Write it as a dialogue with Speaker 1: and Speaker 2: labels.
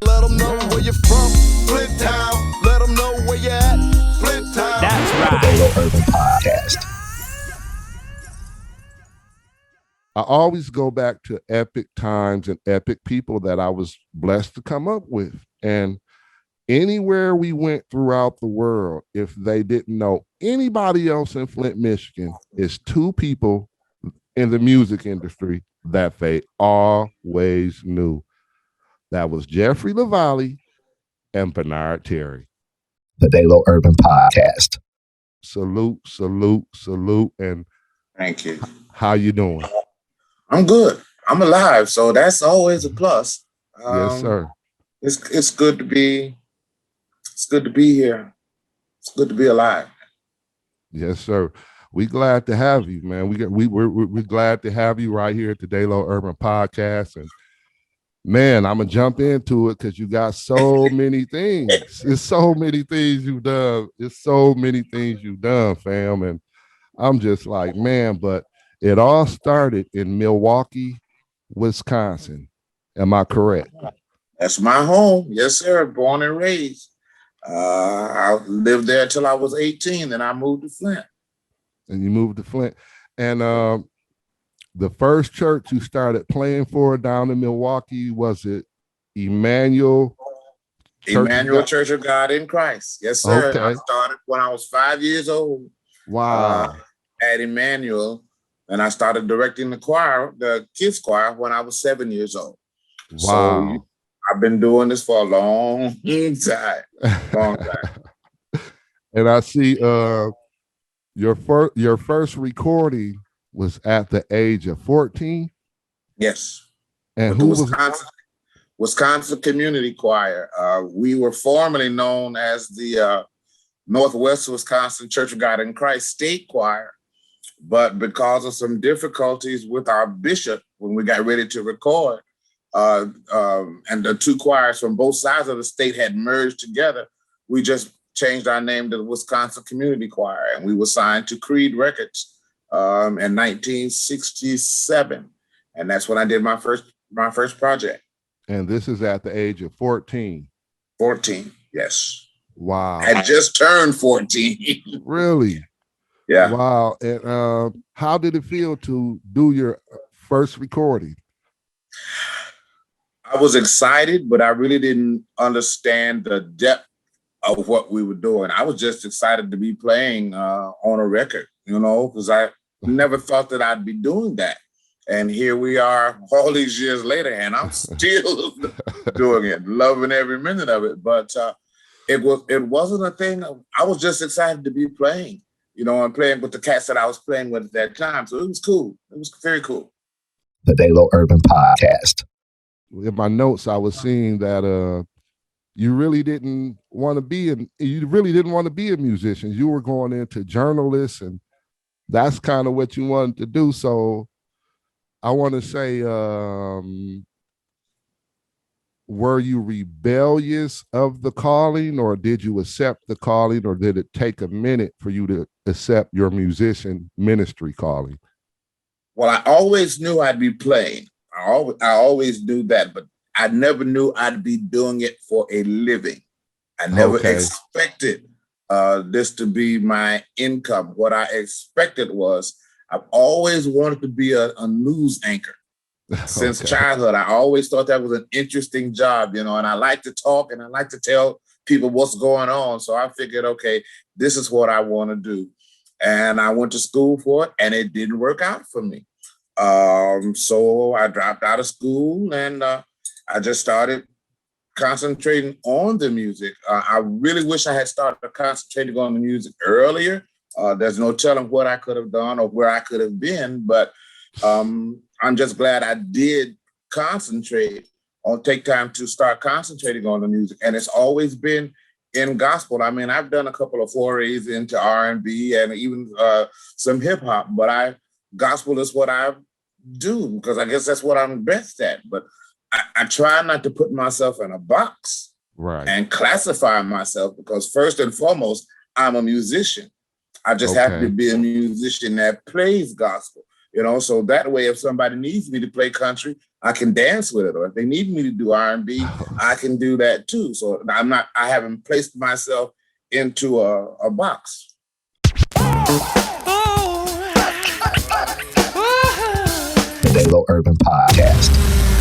Speaker 1: Let them know where you're from, Flint Town. Let them know where you're at, Flint Town.
Speaker 2: That's right.
Speaker 3: The Dalo Urban Podcast.
Speaker 4: I always go back to epic times and epic people that I was blessed to come up with. And anywhere we went throughout the world, if they didn't know anybody else in Flint, Michigan, it's two people in the music industry that they always knew. That was Jeffrey LaVallee and Bernard Terry.
Speaker 3: The Dalo Urban Podcast.
Speaker 4: Salute, salute, salute. And
Speaker 5: thank you.
Speaker 4: How you doing?
Speaker 5: I'm good. I'm alive, so that's always a plus.
Speaker 4: Yes, sir.
Speaker 5: It's good to be. It's good to be here. It's good to be alive.
Speaker 4: Yes, sir. We glad to have you, man. We're glad to have you right here at the Dalo Urban Podcast. And man, I'm gonna jump into it because you got so many things. It's so many things you've done. It's so many things you've done, fam. And I'm just like, man, but it all started in Milwaukee, Wisconsin. Am I correct?
Speaker 5: That's my home. Yes, sir. Born and raised. I lived there until I was 18, then I moved to Flint.
Speaker 4: And you moved to Flint. And the first church you started playing for down in Milwaukee, was it Emmanuel?
Speaker 5: Church of God in Christ. Yes, sir.
Speaker 4: Okay.
Speaker 5: I started when I was 5 years old.
Speaker 4: Wow.
Speaker 5: At Emmanuel. And I started directing the choir, the kids choir, when I was 7 years old.
Speaker 4: Wow.
Speaker 5: So I've been doing this for a long time. Long time.
Speaker 4: And I see your first recording was at the age of 14.
Speaker 5: Yes.
Speaker 4: And
Speaker 5: who was Wisconsin Community Choir. We were formerly known as the Northwest Wisconsin Church of God in Christ State Choir. But because of some difficulties with our bishop when we got ready to record, and the two choirs from both sides of the state had merged together, we just changed our name to the Wisconsin Community Choir, and we were signed to Creed Records in 1967, and that's when I did my first project.
Speaker 4: And this is at the age of 14.
Speaker 5: 14, yes.
Speaker 4: Wow.
Speaker 5: I had just turned 14.
Speaker 4: Really?
Speaker 5: Yeah.
Speaker 4: Wow. And how did it feel to do your first recording?
Speaker 5: I was excited, but I really didn't understand the depth of what we were doing. I was just excited to be playing on a record, because I never thought that I'd be doing that. And here we are all these years later, and I'm still doing it, loving every minute of it. But it wasn't a thing. I was just excited to be playing, and playing with the cats that I was playing with at that time. So it was cool. It was very cool.
Speaker 3: The Dalo Urban Podcast.
Speaker 4: In my notes, I was seeing that you really didn't want to be a musician. You were going into journalists, and that's kind of what you wanted to do. So I want to say, were you rebellious of the calling, or did you accept the calling, or did it take a minute for you to accept your musician ministry calling?
Speaker 5: Well, I always knew I'd be playing. I always knew that, but I never knew I'd be doing it for a living. I never expected this to be my income. What I expected was I've always wanted to be a news anchor. Since childhood, I always thought that was an interesting job, and I like to talk and I like to tell people what's going on. So I figured, okay, this is what I want to do. And I went to school for it, and it didn't work out for me. So I dropped out of school, and I just started concentrating on the music. I really wish I had started concentrating on the music earlier. There's no telling what I could have done or where I could have been, but I'm just glad I did take time to start concentrating on the music. And it's always been in gospel. I mean, I've done a couple of forays into R&B and even some hip hop, but gospel is what I do, because I guess that's what I'm best at. But I try not to put myself in a box and classify myself, because first and foremost, I'm a musician. I just happen to be a musician that plays gospel. You know, so that way, if somebody needs me to play country, I can dance with it. Or if they need me to do R&B, I can do that too. So I haven't placed myself into a box.
Speaker 3: The Dalo Urban Podcast.